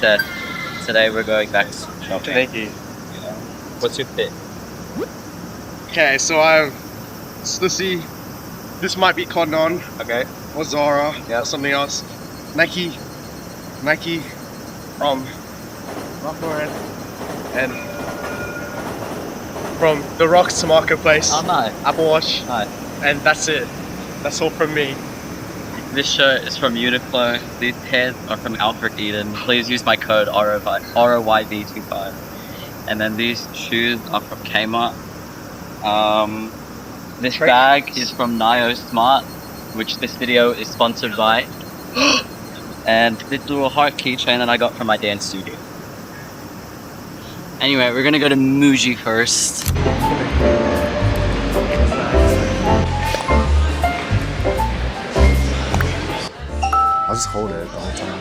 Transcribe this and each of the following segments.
said, today we're going back shopping. Thank you. What's your pick? Okay, so I've Stussy. This might be Cotton On. Okay. Or Zara. Yeah. Or something else. Nike. From Ralph Lauren. And from the Rocks Marketplace. Oh, nice. Apple Watch. Nice. And that's it. That's all from me. This shirt is from Uniqlo. These pants are from Alfred Eden. Please use my code ROYV25. And then these shoes are from Kmart. This bag is from NAYOSMART, which this video is sponsored by. And this little heart keychain that I got from my dance studio. Anyway, we're gonna go to Muji first. I'll just hold it the whole time.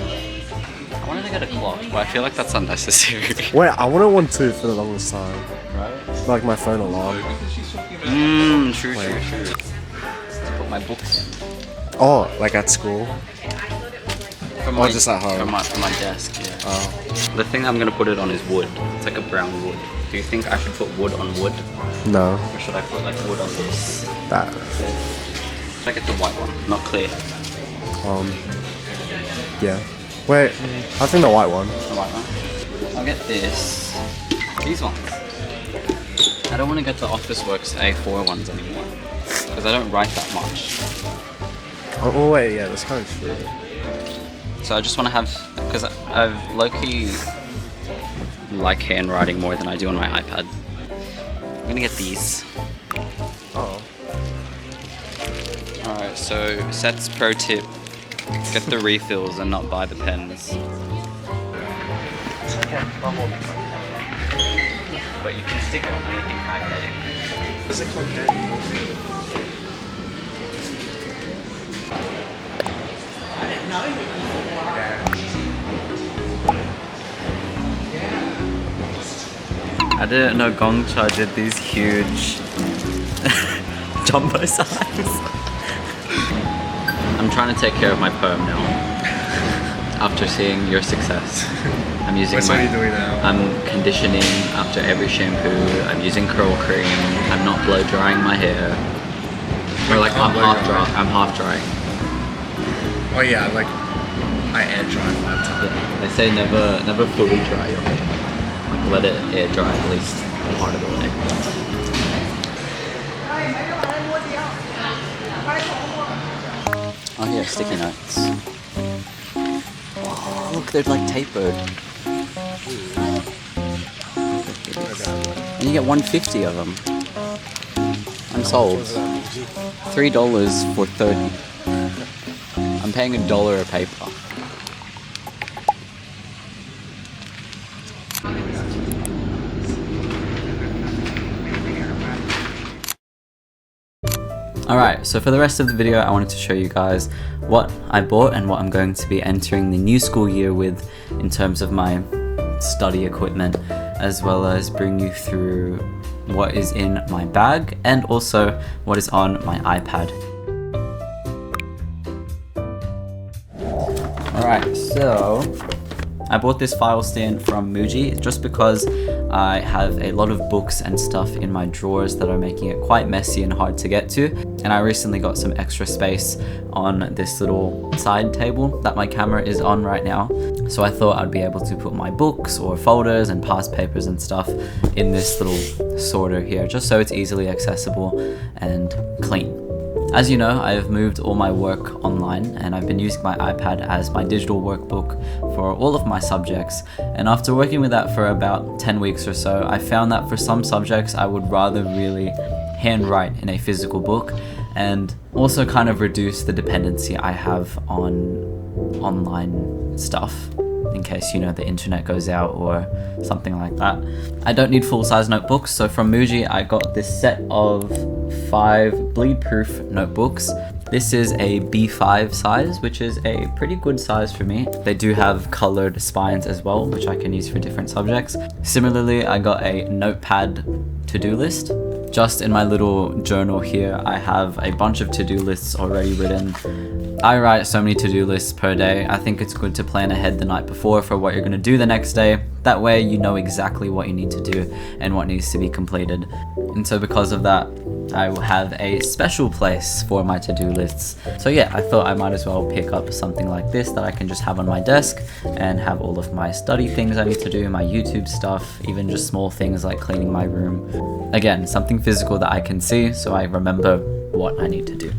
I wanted to get a clock, but I feel like that's unnecessary. Wait, I wanted one too for the longest time. Right? Like my phone alarm. True. Let's put my books in. Oh, like at school? From just at home? From my desk, yeah. Oh. The thing I'm gonna put it on is wood. It's like a brown wood. Do you think I should put wood on wood? No. Or should I put like wood on this? That. Like it's the white one, not clear. Yeah. Wait, I think the white one. The white one. I'll get this. These ones. I don't want to get the Officeworks A4 ones anymore. Because I don't write that much. Oh wait, yeah, that's kind of true. So I just want to have, because I've low-key like handwriting more than I do on my iPad. I'm gonna get these. Oh. Alright, so Seth's pro tip, get the refills and not buy the pens. But you can stick it on anything magnetic. Is it called I didn't know Gongcha did these huge jumbo size. I'm trying to take care of my perm now. After seeing your success. I'm using What are you doing now? I'm conditioning after every shampoo. I'm using curl cream. I'm not blow drying my hair. Or like I'm half drying. Oh yeah, like I air dry that time. Yeah, they say never fully dry your hair. Like let it air dry at least part of the way. Oh yeah, sticky notes. Oh, look, they're like tapered. And you get 150 of them. I'm sold. $3 for 30. I'm paying $1 a paper. Alright, so for the rest of the video I wanted to show you guys what I bought and what I'm going to be entering the new school year with in terms of my study equipment, as well as bring you through what is in my bag and also what is on my iPad. Alright, so I bought this file stand from Muji just because I have a lot of books and stuff in my drawers that are making it quite messy and hard to get to. And I recently got some extra space on this little side table that my camera is on right now. So I thought I'd be able to put my books or folders and past papers and stuff in this little sorter here, just so it's easily accessible and clean. As you know, I have moved all my work online and I've been using my iPad as my digital workbook for all of my subjects. And after working with that for about 10 weeks or so, I found that for some subjects I would rather really handwrite in a physical book and also kind of reduce the dependency I have on online stuff in case, you know, the internet goes out or something like that. I don't need full-size notebooks, so from Muji I got this set of 5 bleed-proof notebooks. This is a B5 size, which is a pretty good size for me. They do have colored spines as well, which I can use for different subjects. Similarly, I got a notepad to-do list. Just in my little journal here, I have a bunch of to-do lists already written. I write so many to-do lists per day. I think it's good to plan ahead the night before for what you're going to do the next day. That way you know exactly what you need to do and what needs to be completed. And so because of that, I will have a special place for my to-do lists. So yeah, I thought I might as well pick up something like this that I can just have on my desk and have all of my study things I need to do, my YouTube stuff, even just small things like cleaning my room. Again, something physical that I can see so I remember what I need to do.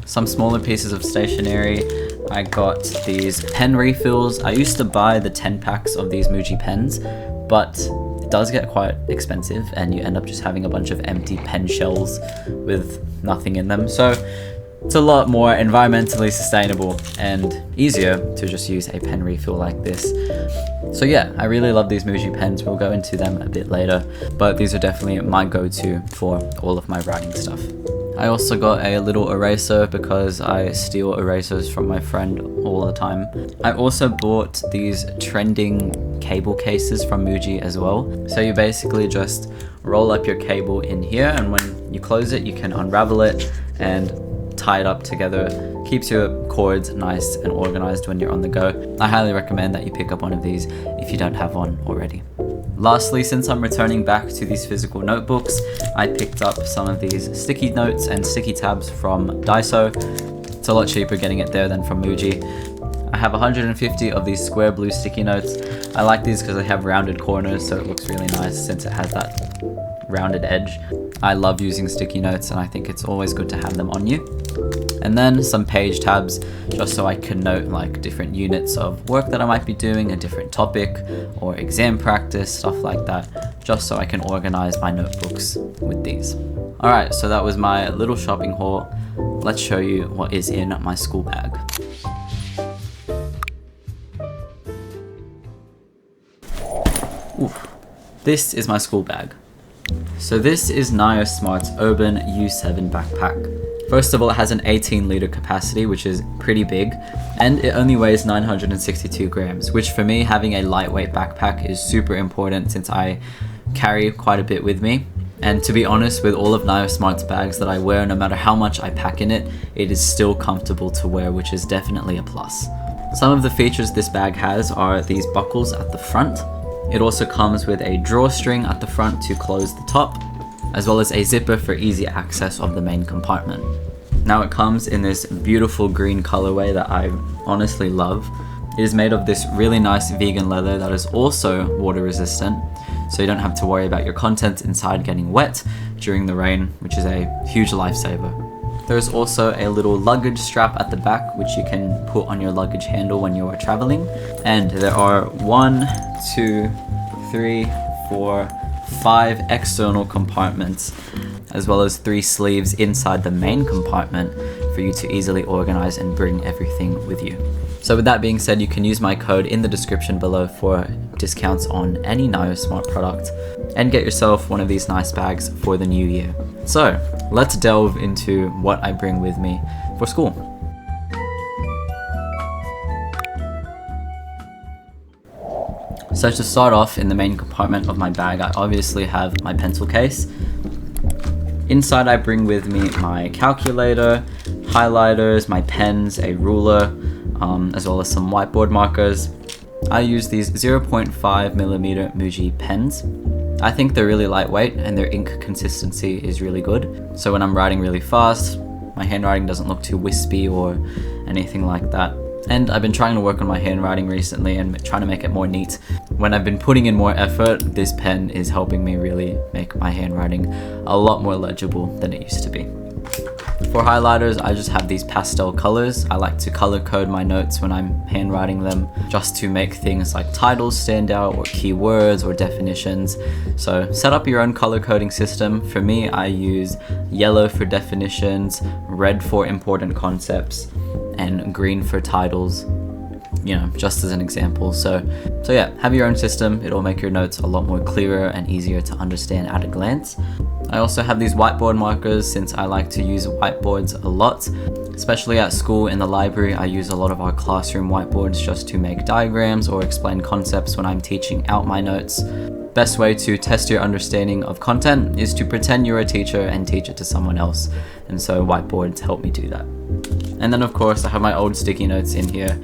Some smaller pieces of stationery. I got these pen refills. I used to buy the 10 packs of these Muji pens, but it does get quite expensive and you end up just having a bunch of empty pen shells with nothing in them. So it's a lot more environmentally sustainable and easier to just use a pen refill like this. So yeah, I really love these Muji pens. We'll go into them a bit later, but these are definitely my go-to for all of my writing stuff. I also got a little eraser because I steal erasers from my friend all the time. I also bought these trending cable cases from Muji as well. So you basically just roll up your cable in here, and when you close it, you can unravel it and tie it up together. Keeps your cords nice and organized when you're on the go. I highly recommend that you pick up one of these if you don't have one already. Lastly, since I'm returning back to these physical notebooks, I picked up some of these sticky notes and sticky tabs from Daiso. It's a lot cheaper getting it there than from Muji. I have 150 of these square blue sticky notes. I like these because they have rounded corners, so it looks really nice since it has that rounded edge. I love using sticky notes and I think it's always good to have them on you. And then some page tabs, just so I can note like different units of work that I might be doing, a different topic or exam practice, stuff like that, just so I can organize my notebooks with these. Alright, so that was my little shopping haul. Let's show you what is in my school bag. Oof. This is my school bag. So this is NAYOSMART's Urban U7 backpack. First of all, it has an 18-litre capacity, which is pretty big, and it only weighs 962 grams, which for me, having a lightweight backpack is super important since I carry quite a bit with me. And to be honest, with all of NAYOSMART's bags that I wear, no matter how much I pack in it, it is still comfortable to wear, which is definitely a plus. Some of the features this bag has are these buckles at the front. It also comes with a drawstring at the front to close the top, as well as a zipper for easy access of the main compartment. Now it comes in this beautiful green colorway that I honestly love. It is made of this really nice vegan leather that is also water resistant, so you don't have to worry about your contents inside getting wet during the rain, which is a huge lifesaver. There is also a little luggage strap at the back, which you can put on your luggage handle when you are traveling. And there are 1, 2, 3, 4, 5 external compartments, as well as 3 sleeves inside the main compartment for you to easily organize and bring everything with you. So with that being said, you can use my code in the description below for discounts on any NAYOSMART product and get yourself one of these nice bags for the new year. So let's delve into what I bring with me for school. So to start off, in the main compartment of my bag, I obviously have my pencil case. Inside I bring with me my calculator, highlighters, my pens, a ruler, as well as some whiteboard markers. I use these 0.5mm Muji pens. I think they're really lightweight and their ink consistency is really good. So when I'm writing really fast, my handwriting doesn't look too wispy or anything like that. And I've been trying to work on my handwriting recently and trying to make it more neat. When I've been putting in more effort, this pen is helping me really make my handwriting a lot more legible than it used to be. For highlighters, I just have these pastel colors. I like to color code my notes when I'm handwriting them, just to make things like titles stand out or keywords or definitions. So set up your own color coding system. For me, I use yellow for definitions, red for important concepts, and green for titles, you know, just as an example. So yeah, have your own system. It'll make your notes a lot more clearer and easier to understand at a glance. I also have these whiteboard markers since I like to use whiteboards a lot, especially at school. In the library, I use a lot of our classroom whiteboards just to make diagrams or explain concepts when I'm teaching out my notes. best way to test your understanding of content is to pretend you're a teacher and teach it to someone else. And so whiteboards help me do that. And then of course I have my old sticky notes in here.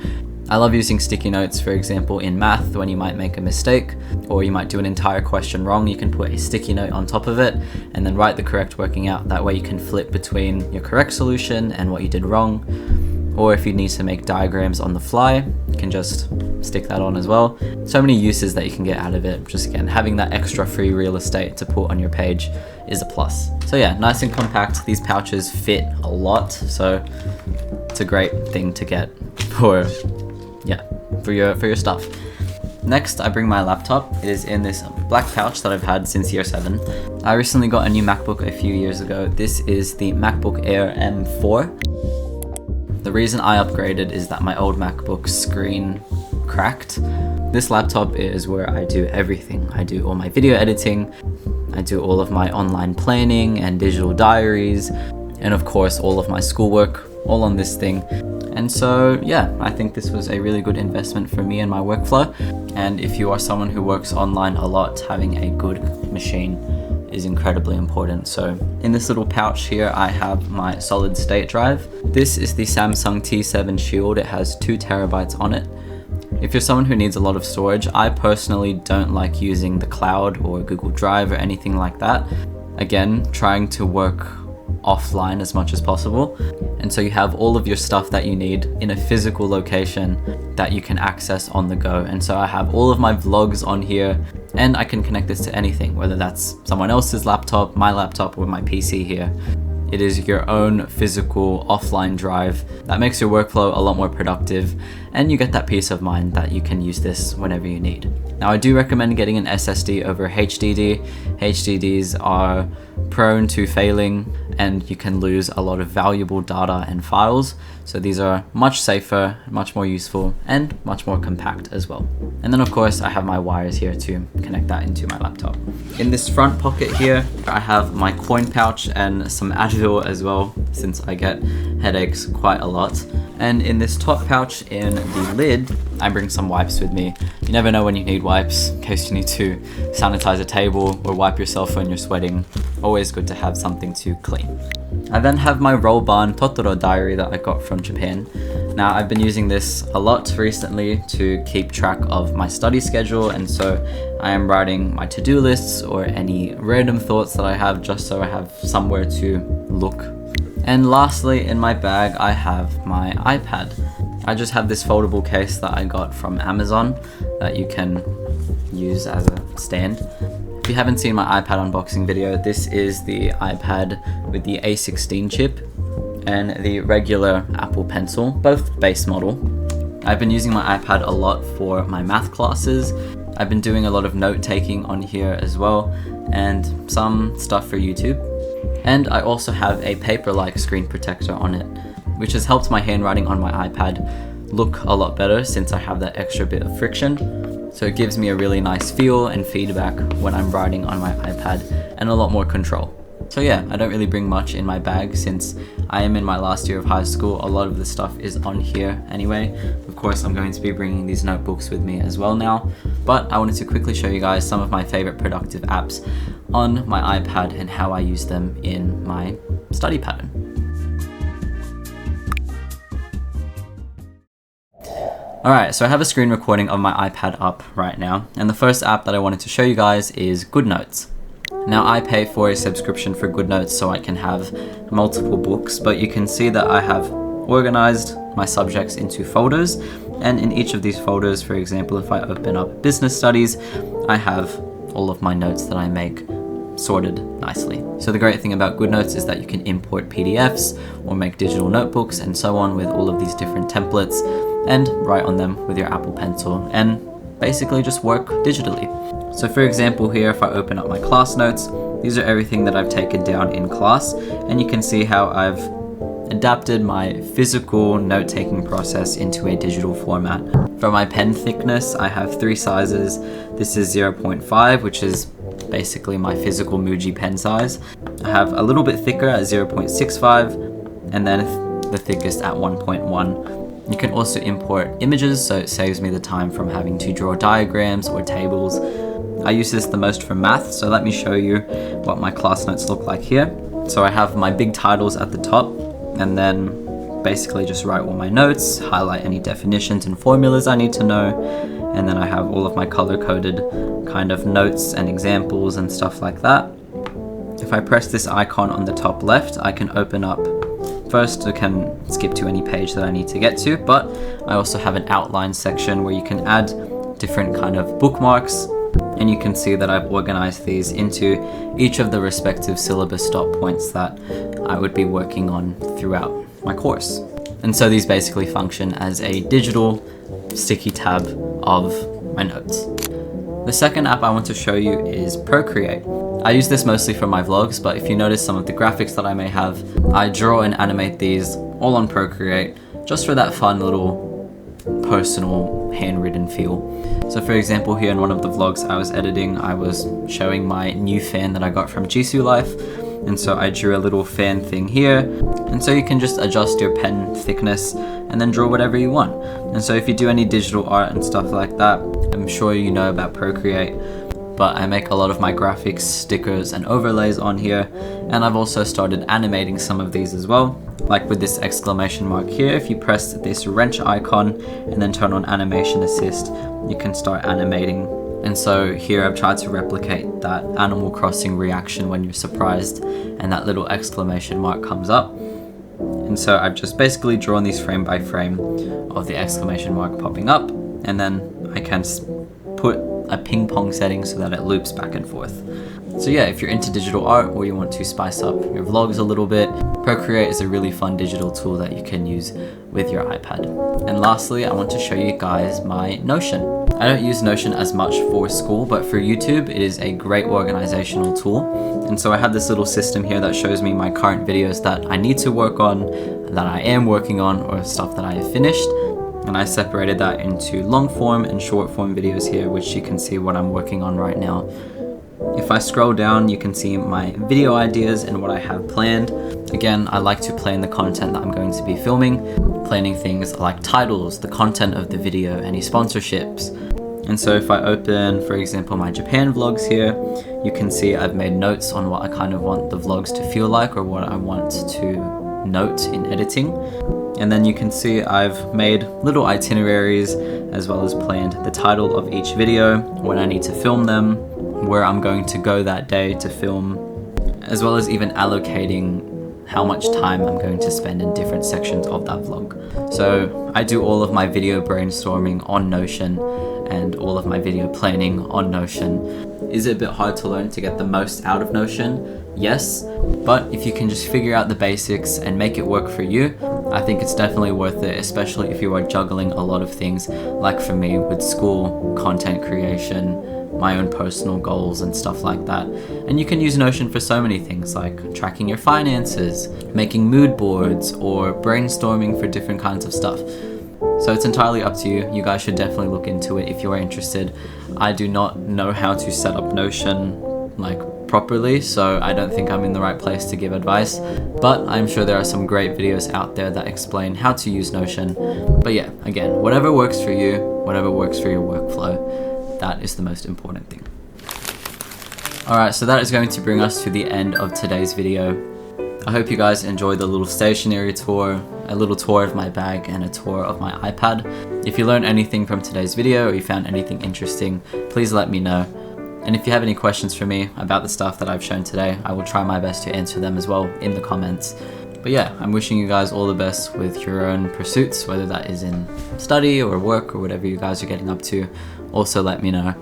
I love using sticky notes, for example, in math when you might make a mistake or you might do an entire question wrong. You can put a sticky note on top of it and then write the correct working out. That way you can flip between your correct solution and what you did wrong. Or if you need to make diagrams on the fly, you can just stick that on as well. So many uses that you can get out of it. Just again, having that extra free real estate to put on your page is a plus. So yeah, nice and compact. These pouches fit a lot, so it's a great thing to get for your stuff. Next, I bring my laptop. It is in this black pouch that I've had since year 7. I recently got a new MacBook a few years ago. This is the MacBook Air M4. The reason I upgraded is that my old MacBook screen cracked. This laptop is where I do everything. I do all my video editing, I do all of my online planning and digital diaries, and of course all of my schoolwork, all on this thing. And so yeah, I think this was a really good investment for me and my workflow. And if you are someone who works online a lot, having a good machine is incredibly important. So in this little pouch here, I have my solid state drive. This is the Samsung T7 Shield. It has 2 terabytes on it. If you're someone who needs a lot of storage, I personally don't like using the cloud or Google Drive or anything like that. Again, trying to work offline as much as possible. And so you have all of your stuff that you need in a physical location that you can access on the go. And so I have all of my vlogs on here, and I can connect this to anything, whether that's someone else's laptop, my laptop, or my PC here. It is your own physical offline drive that makes your workflow a lot more productive, and you get that peace of mind that you can use this whenever you need. Now, I do recommend getting an SSD over HDD. HDDs are prone to failing and you can lose a lot of valuable data and files. So these are much safer, much more useful, and much more compact as well. And then of course I have my wires here to connect that into my laptop. In this front pocket here, I have my coin pouch and some Advil as well, since I get headaches quite a lot. And in this top pouch in the lid, I bring some wipes with me. You never know when you need wipes, in case you need to sanitize a table or wipe yourself when you're sweating. Always good to have something to clean. I then have my Rollbarn Totoro diary that I got from Japan. Now, I've been using this a lot recently to keep track of my study schedule, and so I am writing my to-do lists or any random thoughts that I have, just so I have somewhere to look. And lastly, in my bag, I have my iPad. I just have this foldable case that I got from Amazon that you can use as a stand. If you haven't seen my iPad unboxing video, this is the iPad with the A16 chip and the regular Apple Pencil, both base model. I've been using my iPad a lot for my math classes. I've been doing a lot of note taking on here as well, and some stuff for YouTube. And I also have a paper-like screen protector on it, which has helped my handwriting on my iPad look a lot better since I have that extra bit of friction. So it gives me a really nice feel and feedback when I'm writing on my iPad, and a lot more control. So yeah, I don't really bring much in my bag since I am in my last year of high school. A lot of the stuff is on here anyway. Of course, I'm going to be bringing these notebooks with me as well now, but I wanted to quickly show you guys some of my favorite productive apps on my iPad and how I use them in my study pattern. Alright, so I have a screen recording of my iPad up right now, and the first app that I wanted to show you guys is GoodNotes. Now, I pay for a subscription for GoodNotes so I can have multiple books, but you can see that I have organized my subjects into folders, and in each of these folders, for example, if I open up business studies, I have all of my notes that I make sorted nicely. So the great thing about GoodNotes is that you can import PDFs or make digital notebooks and so on with all of these different templates, and write on them with your Apple Pencil and basically just work digitally. So for example here, if I open up my class notes, these are everything that I've taken down in class, and you can see how I've adapted my physical note-taking process into a digital format. For my pen thickness, I have 3 sizes. This is 0.5, which is basically my physical Muji pen size. I have a little bit thicker at 0.65, and then the thickest at 1.1. You can also import images, so it saves me the time from having to draw diagrams or tables. I use this the most for math, so let me show you what my class notes look like here. So I have my big titles at the top, and then basically just write all my notes, highlight any definitions and formulas I need to know, and then I have all of my color-coded kind of notes and examples and stuff like that. If I press this icon on the top left, I can open up. First, I can skip to any page that I need to get to, but I also have an outline section where you can add different kind of bookmarks, and you can see that I've organized these into each of the respective syllabus stop points that I would be working on throughout my course. And so these basically function as a digital sticky tab of my notes. The second app I want to show you is Procreate. I use this mostly for my vlogs, but if you notice some of the graphics that I may have, I draw and animate these all on Procreate, just for that fun little personal handwritten feel. So for example, here in one of the vlogs I was editing, I was showing my new fan that I got from Jisoo Life, and so I drew a little fan thing here, and so you can just adjust your pen thickness and then draw whatever you want. And so if you do any digital art and stuff like that, I'm sure you know about Procreate, but I make a lot of my graphics, stickers and overlays on here, and I've also started animating some of these as well. Like with this exclamation mark here, if you press this wrench icon and then turn on animation assist, you can start animating. And so here I've tried to replicate that Animal Crossing reaction when you're surprised and that little exclamation mark comes up. And so I've just basically drawn these frame by frame of the exclamation mark popping up, and then I can put a ping pong setting so that it loops back and forth. So yeah, if you're into digital art or you want to spice up your vlogs a little bit, Procreate is a really fun digital tool that you can use with your iPad. And lastly, I want to show you guys my Notion. I don't use Notion as much for school, but for YouTube, it is a great organizational tool. And so I have this little system here that shows me my current videos that I need to work on, that I am working on, or stuff that I have finished. And I separated that into long form and short form videos here, which you can see what I'm working on right now. If I scroll down, you can see my video ideas and what I have planned. Again, I like to plan the content that I'm going to be filming, planning things like titles, the content of the video, any sponsorships. And so if I open, for example, my Japan vlogs here, you can see I've made notes on what I kind of want the vlogs to feel like, or what I want to note in editing. And then you can see I've made little itineraries, as well as planned the title of each video, when I need to film them, where I'm going to go that day to film, as well as even allocating how much time I'm going to spend in different sections of that vlog. So I do all of my video brainstorming on Notion and all of my video planning on Notion. Is it a bit hard to learn to get the most out of Notion? Yes, but if you can just figure out the basics and make it work for you, I think it's definitely worth it, especially if you are juggling a lot of things, like for me with school, content creation, my own personal goals and stuff like that. And you can use Notion for so many things, like tracking your finances, making mood boards, or brainstorming for different kinds of stuff. So it's entirely up to you. You guys should definitely look into it if you are interested. I do not know how to set up Notion properly, so I don't think I'm in the right place to give advice, but I'm sure there are some great videos out there that explain how to use Notion. But yeah, again, whatever works for you, whatever works for your workflow, that is the most important thing. Alright, so that is going to bring us to the end of today's video. I hope you guys enjoyed the little stationery tour, a little tour of my bag, and a tour of my iPad. If you learned anything from today's video, or you found anything interesting, please let me know. And if you have any questions for me about the stuff that I've shown today, I will try my best to answer them as well in the comments. But yeah, I'm wishing you guys all the best with your own pursuits, whether that is in study or work or whatever you guys are getting up to. Also let me know.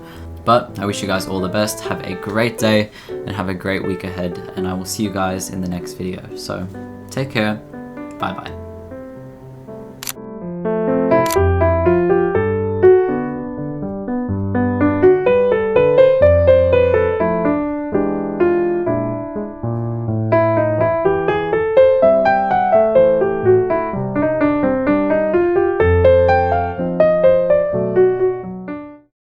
But I wish you guys all the best, have a great day, and have a great week ahead, and I will see you guys in the next video. So take care, bye bye.